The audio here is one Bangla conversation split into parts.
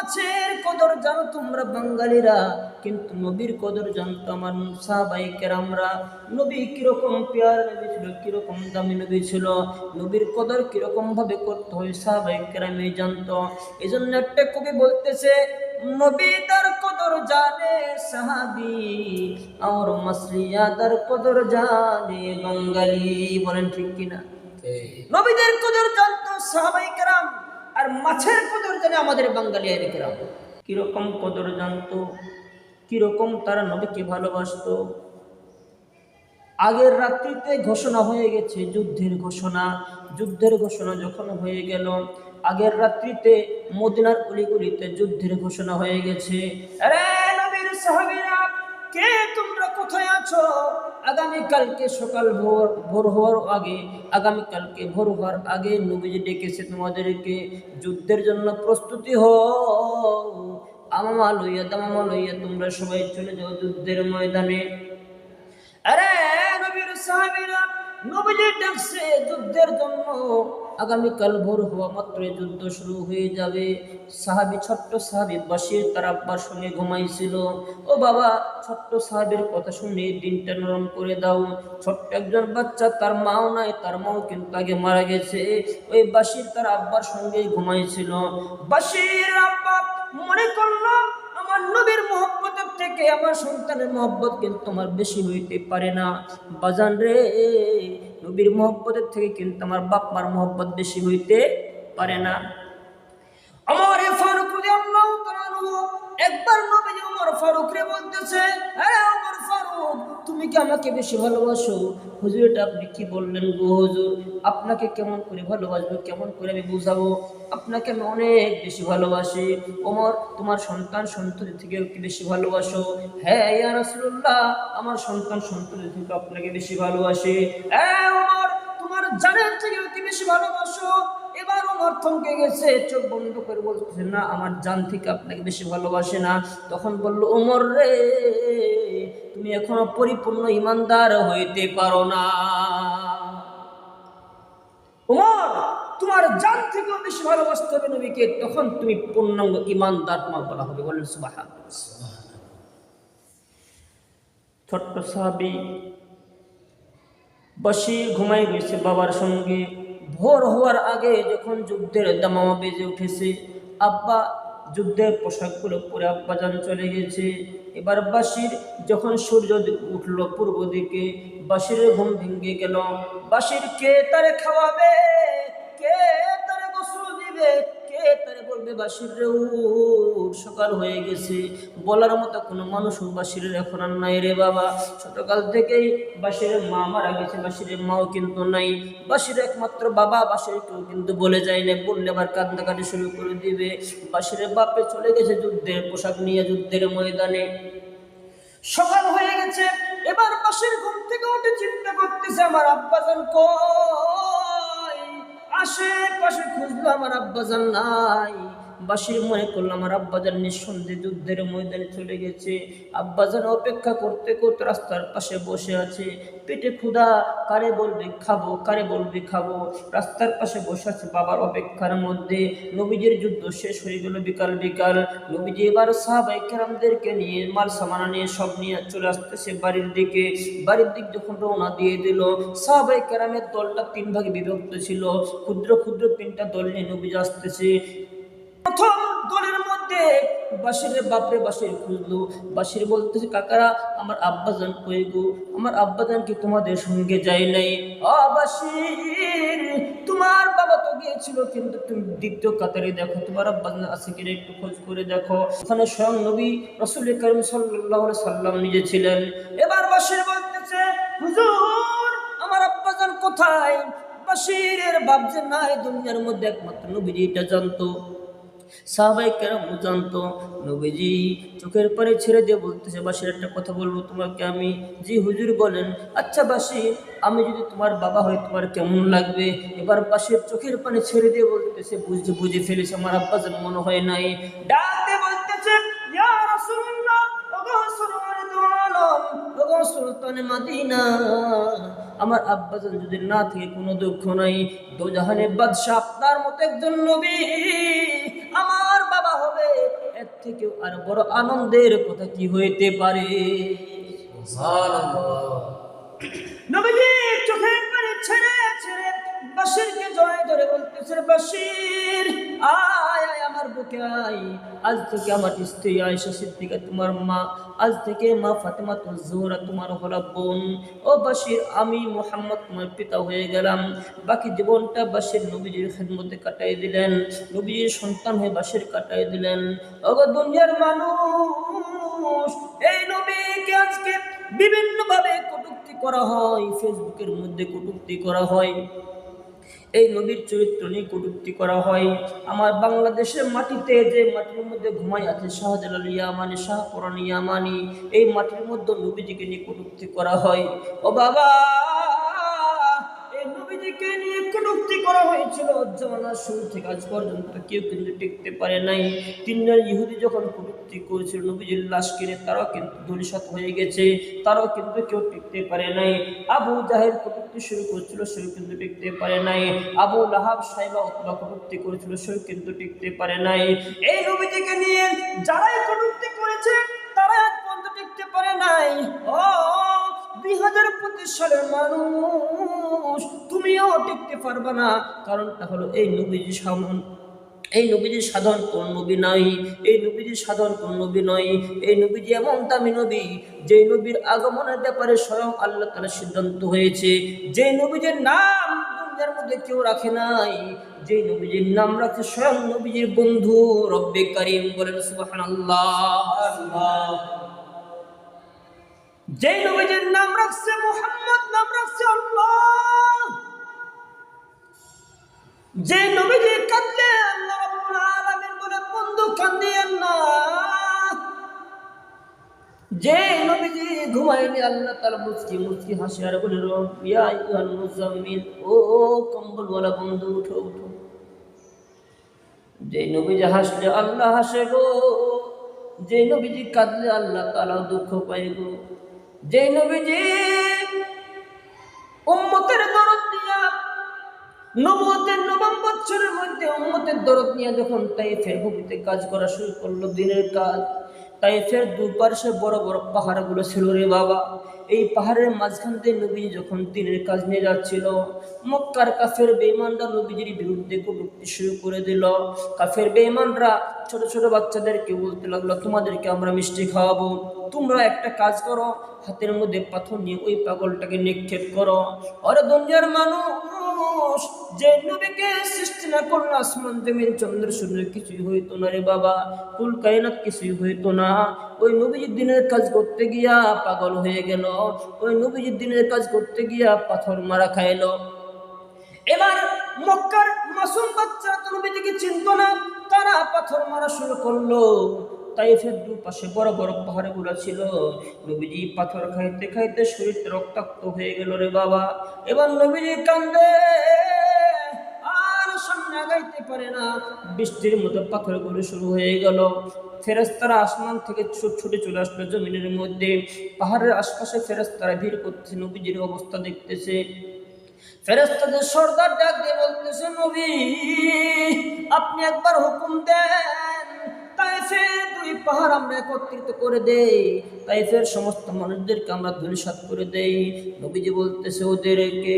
মাছের কদর জানো তোমরা বাঙালিরা, কিন্তু নবীর কদর জানতো আমার সাহাবায়ে কেরামরা। নবী কিরকম পেয়ার নবী ছিল, কিরকম দামি নবী ছিল, নবীর কদর কিরকম ভাবে করতে হয় সাহাবায়ে কেরামে জানতো। এই জন্য একটা কবি বলতেছে, নবী তার কদর জানে সাহাবী, আর মাসরিয়াদার কদর জানে বাঙালি। বলেন ঠিক কিনা? নবীদের কদর জানতো সাহাবায়ে কেরাম, আর মাছের কদর জানে আমাদের বাঙালি কেরাম। কিরকম কদর জানতো, কিরকম তারা নবীকে ভালোবাসতো। আগের রাত্রিতে ঘোষণা হয়ে গেছে যুদ্ধের ঘোষণা। যুদ্ধের ঘোষণা যখন হয়ে গেল, আগের রাত্রিতে মদিনার অলিগলিতে যুদ্ধের ঘোষণা হয়ে গেছে। আরে নবীর সাহাবীরা, কে তোমরা কোথায় আছো? আগামীকালকে সকাল ভোর হওয়ার আগে, আগামীকালকে ভোর হওয়ার আগে নবীজি ডেকেছে তোমাদেরকে, যুদ্ধের জন্য প্রস্তুতি হও। আমামা লইয়া দামামা লইয়া তোমরা সবাই চলে যাও যুদ্ধের ময়দানে। আরে নবীর সাহাবীরা, নবীজি ডাকছে যুদ্ধের জন্য। আগামীকাল ভোর হওয়া মাত্র যুদ্ধ শুরু হয়ে যাবে। সাহাবী, ছোট্ট সাহাবী বাশির তার আব্বার সঙ্গে ঘুমাইছিল। ও বাবা, ছোট্ট সাহাবীর কথা শুনে দিনটা নরম করে দাও। ছোট্ট একজন বাচ্চা, তার মাও নাই, তার মাও কিন্তু আগে মারা গেছে। ওই বাশির তার আব্বার সঙ্গে ঘুমাইছিল। বাশির আব্বা মনে করলো, আমার নবীর মহব্বতের থেকে আমার সন্তানের মহব্বত কিন্তু আমার বেশি হইতে পারে না। বাজান রে, নবীর মহব্বতের থেকে কিন্তু আমার বাপ মার মহব্বত বেশি হইতে পারে না। ওমর ফারুক রাদিয়াল্লাহু তাআলা আনহু একবার নবীজি ওমর ফারুক রে বলতেছে, আরে ওমর ফারুক, তুমি কি আমাকে বেশি ভালোবাসো? হুজুর, এটা আপনি কি বললেন গো হুজুর? আপনাকে কেমন করে ভালোবাসবো, কেমন করে আমি বুঝাবো? আপনাকে আমি অনেক বেশি ভালোবাসি। ওমর, তোমার সন্তান সন্ততি থেকেও কি বেশি ভালোবাসো? হ্যাঁ ইয়া রাসূলুল্লাহ, আমার সন্তান সন্ততি থেকে আপনাকে বেশি ভালোবাসি। হ্যাঁ ওমর, তোমার জানের থেকেও কি বেশি ভালোবাসো? এবার ওমর থমকে গেছে, চোখ বন্ধ করে বলতেছে, না, আমার জান থেকে আপনাকে বেশি ভালোবাসে না। তখন বলল, ওমর রে, তুমি এখনো পরিপূর্ণ ইমানদার হইতে পারো না। ওমর, তোমার জান থেকেও বেশি ভালোবাসতে হবে নবীকে, তখন তুমি পূর্ণাঙ্গ ইমানদার তোমার বলা হবে। বলেন সুবহানাল্লাহ। ছোট্ট সাহাবী বাশির ঘুমাই রয়েছে বাবার সঙ্গে। ভোর হওয়ার আগে যখন যুদ্ধের দামামা বেজে উঠেছে, আব্বা যুদ্ধের পোশাকগুলো পরে আব্বাজান চলে গেছে। এবার বাশির যখন সূর্য উঠল পূর্ব দিকে, বাশিরের ঘুম ভেঙে গেল। বাশির, কে তারে খাওয়াবে, কে তারে গোসল দিবে, কে তারে বলবে বাশির রে উঠ, সকাল হয়ে গেছে? বলার মতো কোনো মানুষ বাশিরের এখন আর নাই রে বাবা। ছোটকাল থেকেই বাশিরের মা মারা গেছে, বাশিরের মাও কিন্তু নাই। বাশির একমাত্র বাবা, বাশির কেউ কিন্তু বলে যায় না, বললে আবার কান্দাকাটি শুরু করে দিবে। বাশিরের বাপে চলে গেছে যুদ্ধের পোশাক নিয়ে যুদ্ধের ময়দানে। সকাল হয়ে গেছে। এবার বাশির ঘুম থেকে উঠে চিন্তা করতেছে, আমার আব্বাজান কই? আশেপাশে খুঁজলো, আমার আব্বাজান নাই। বাশির মনে করলো আমার আব্বাজান নিঃসন্দেহে যুদ্ধের ময়দানে চলে গেছে। আব্বাজান অপেক্ষা করতে করতে রাস্তার পাশে বসে আছে, পেটে ক্ষুধা, কারে বলবে খাবো, কারে বলবে খাবো। রাস্তার পাশে বসে আছে বাবার অপেক্ষার মধ্যে। নবীজির যুদ্ধ শেষ হয়ে গেল বিকাল বিকাল। নবীজি এবার সাহাবায়ে কেরামদেরকে নিয়ে, মাল সামানা নিয়ে, সব নিয়ে চলে আসতেছে বাড়ির দিকে। বাড়ির দিক যখন রওনা দিয়ে দিল, সাহাবায়ে কেরামের দলটা তিন ভাগে বিভক্ত ছিল। ক্ষুদ্র ক্ষুদ্র তিনটা দল নিয়ে নবীজি আসতেছে। প্রথম দলের মধ্যে বাশিরের বাপরে বাশির খুঁজলো। বাশির বলতেছে, কাকারা, আমার আব্বাজান কই গো? আমার আব্বাজান কি তোমাদের সঙ্গে যায় নাই? বাশির, তোমার বাবা তো গিয়েছিল, কিন্তু তুমি দ্বিতীয় কাতারে দেখো তোমার আব্বাজান আছে কিনা, একটু খোঁজ করে দেখো। ওখানে স্বয়ং নবী রাসূল কারীম সাল্লাল্লাহু আলাইহি সাল্লাম নিজে ছিলেন। এবার বাশির বলতেছে, হুজুর, আমার আব্বাজান কোথায়? বাশিরের বাপ যে নাই দুনিয়ার মধ্যে, একমাত্র নবীজি এটা জানতো, সাহাবায়ে কেরাম জানতো। নবীজি চোখের পানি ছেড়ে দিয়ে বলতেছে, বাশির, একটা কথা বলবো তোমাকে আমি। জি হুজুর বলেন। আচ্ছা বাশির, আমি যদি তোমার বাবা হই তোমার কেমন লাগবে? এবার বাশির চোখের পানি ছেড়ে দিয়ে বলতেছে, বুঝে ফেলেছে আমার আব্বাজান মনে হয় নাই। ডাক দিয়ে বলতেছে, ইয়া রাসূলুল্লাহ, ওগো সরওয়ারে দু আলম, ওগো সুলতানে মদিনা, আমার আব্বাজান যদি না থাকে কোনো দুঃখ নাই, দোজাহানের বাদশা আপনার মতো একজন নবী আমার বাবা হবে, থেকেও আর বড় আনন্দের কথা কি হইতে পারে? নবীজি চোখের পানি ছেড়ে ছেড়ে বাশিরকে জড়ায় ধরে বলতেছে, বাশির আয় আয় আমার বুকে আয়। আজ থেকে আমার স্ত্রী আয়েশা সিদ্দিকা তোমার মা, আজ থেকে মা ফাতেমাতুজ জোহরা তোমার হলো বোন। ও বাশির, আমি মুহাম্মদ তোমার পিতা হয়ে গেলাম। বাকি জীবনটা বাশির নবীজির খেদমতে কাটাই দিলেন, নবীজির সন্তান হয়ে বাশির কাটাই দিলেন। ওগো দুনিয়ার মানুষ, এই নবীকে আজকে বিভিন্ন ভাবে কটূক্তি করা হয়, ফেসবুকের মধ্যে কটূক্তি করা হয়, এই নবীর চরিত্র নিয়ে কটূক্তি করা হয়। আমার বাংলাদেশের মাটিতে যে মাটির মধ্যে ঘুমাই আছে শাহজালাল ইয়ামানি, শাহপরান ইয়ামানি, এই মাটির মধ্যে নবীজিকে নিয়ে কটূক্তি করা হয়। ও বাবা, এই নবীজিকে নিয়ে কটূক্তি করা হয়েছিল জামানার শুরু থেকে আজ পর্যন্ত কেউ কিন্তু টিকতে পারে নাই। তিনজন ইহুদি যখন কটূক্তি করেছিল নবীজির লাশ কিনে, তারাও কিন্তু ধূলিসাৎ হয়ে গেছে, তারাও কিন্তু কেউ টিকতে পারে নাই। আবু জাহেল কটূক্তি শুরু করেছিল, সেও কিন্তু টিকতে পারে নাই। আবু লাহাব সাইবা উতবা কটূক্তি করেছিল, সেও কিন্তু টিকতে পারে নাই। এই নবীজিকে নিয়ে যারাই কটূক্তি করেছে তারা আজ পর্যন্ত টিকতে পারে নাই। ও 2025 সালের মানুষ, তুমিও টিকতে পারবে না। কারণটা হলো এই নবীজি সাধারণ কোন নবী নাই, এই নবীজি সাধারণ কোন নবী নয়। এই নবীজি এমন দামি নবী, যে নবীর আগমনের ব্যাপারে স্বয়ং আল্লাহ তাআলা সিদ্ধান্ত হয়েছে, যে নবীজির নাম দুনিয়ার মধ্যে কেউ রাখে নাই, যে নবীজির নাম রাখে স্বয়ং নবীজির বন্ধু রব্বে কারীম। বলেন সুবহানাল্লাহ। যে নবীজির নাম রাখছে মুহাম্মদ, নাম রাখছে আল্লাহ। যে নবীজি কাঁদলে আল্লাহ রাব্বুল আলামিন বলে, বন্ধু কান্দিয়েন না। যে নবীজি ঘুমাইলে আল্লাহ তাআলা মুচকি মুচকি হাসে আর বলে, ইয়া আইয়ুহাল মুজাম্মিল, ও কম্বলওয়ালা বন্ধু উঠো উঠো। যে নবীজি হাসলে আল্লাহ হাসে গো, যে নবীজি কাঁদলে আল্লাহ তাআলা দুঃখ পায় গো। যে নবীজি উম্মতের দরদ নিয়া, নবুয়তের নবম বছরের মধ্যে উম্মতের দরদ নিয়ে যখন তাইফের ভূমিতে কাজ করা শুরু করলো, দিনের কাজ, তাইফের দুপাশে বড় বড় পাহাড়গুলো ছিল রে বাবা। এই পাহাড়ের মাঝখান দিয়ে নবীজি যখন দিনের কাজ নিয়ে যাচ্ছিল, মক্কার কাফের বেঈমানরা নবীজির বিরুদ্ধে কটূক্তি শুরু করে দিল। কাফের বেঈমানরা ছোট ছোট বাচ্চাদেরকে বলতে লাগলো, তোমাদেরকে আমরা মিষ্টি খাওয়াবো, তোমরা একটা কাজ করো, হাতের মধ্যে পাথর নিয়ে ওই পাগলটাকে নিক্ষেপ করো। আরে দুনিয়ার মানুষ, যে নবীকে সৃষ্টি না করলে আসমান জমিন চন্দ্র সূর্য কিছুই হইতো না রে বাবা, কুল কায়নাত কিছুই হইতো না। ওই নবীজির দিনের কাজ করতে গিয়া পাগল হয়ে গেল, ওই নবীজির দিনের কাজ করতে গিয়া পাথর মারা খাইলো। এবার মক্কার মাসুম বাচ্চারা তো নবীজিকে চিনতো না, তারা পাথর মারা শুরু করলো। তাইফের দুপাশে বড় বড় পাহাড়গুলো ছিল, নবীজি পাথর খাইতে খাইতে শরীর রক্তাক্ত হয়ে গেল রে বাবা। এবার নবীজি কান্দে, আর সামনে আগাইতে পারে না। বৃষ্টির মতো পাথরগুলো শুরু হয়ে গেল। ফেরেশতারা আসমান থেকে ছুটে চলে আসলো জমিনের মধ্যে। পাহাড়ের আশপাশে ফেরেশতারা ভিড় করতেছে, নবীজির অবস্থা দেখতেছে। ফেরেশতাদের সর্দার ডাক দিয়ে বলতেছে, নবী আপনি একবার হুকুম দেন, তাইফের দুই পাহাড় আমরা একত্রিত করে দেই, তাইফের সমস্ত মানুষদেরকে আমরা ধূলিসাৎ করে দেই। নবীজি বলতেছে, ওদেরকে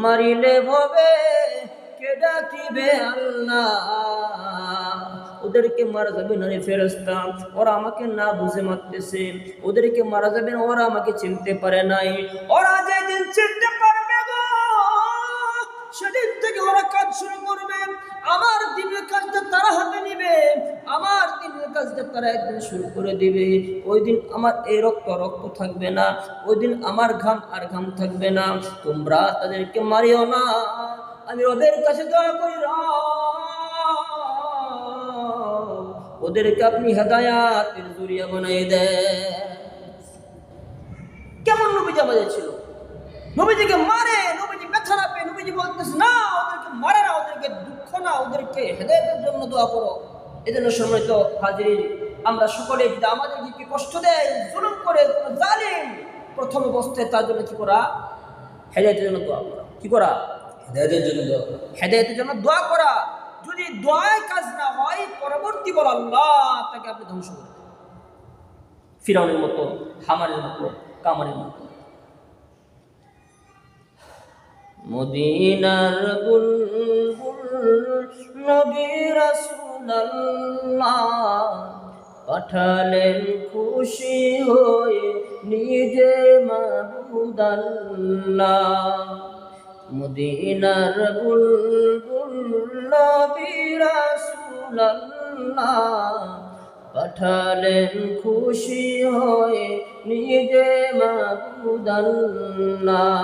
মারিলে ভবে কে ডাকিবে আল্লাহ, ওদেরকে মারা যাবে না রে ফেরেশতা, ওরা আমাকে না বুঝে মারতেছে, ওদেরকে মারা যাবে না, ওরা আমাকে চিনতে পারে নাই। ওরা যেদিন চিনতে পারবে গো, সেদিন থেকে ওরা কাজ শুরু করবে, আমার দিনের কাজটা তারা হাতে নিবে, আমার দিনের কাজটা তারা একদিন শুরু করে দিবে। ওই দিন আমার এই রক্ত রক্ত থাকবে না, ওই দিন আমার ঘাম আর ঘাম থাকবে না। তোমরা তাদেরকে মারিও না, আমি ওদের কাছে দোয়া করি, ওদেরকে আপনি হেদায়াতের জরিয়া বানাই দেন। কেমন নবীজি আমাদের ছিল, নবীজিকে মারে, নবীজি ব্যথা না পেয়ে নবীজি বলতেছে, না ওদেরকে মারে না, ওদেরকে দুঃখ না, ওদেরকে হেদায়েতের জন্য দোয়া করো। এজন্য সময় তো হাজির, আমরা সকলে যদি আমাদেরকে কষ্ট দেয়, জুলুম করে, জালিম, প্রথম অবস্থায় তার জন্য কি করা? হেদায়েতের জন্য দোয়া করা। কি করা? হেদায়েতের জন্য দোয়া করা। হেদায়েতের জন্য দোয়া করা। যদি দোয়ায় কাজ না হয়, পরবর্তী বল আল্লাহ তাকে আপনি ধ্বংস করে দেন। ফিরআউনের মতো, হামানের মতো, কামারের মতো। মদিনার বুলবুল নবী রাসূলুল্লাহ পাঠালেন খুশি হয়ে নিজে মাবুদ আল্লাহ। মদিনার বুলবুল নবী রাসূলুল্লাহ পাঠালেন খুশি হয়ে নিজে মাবুদ আল্লাহ।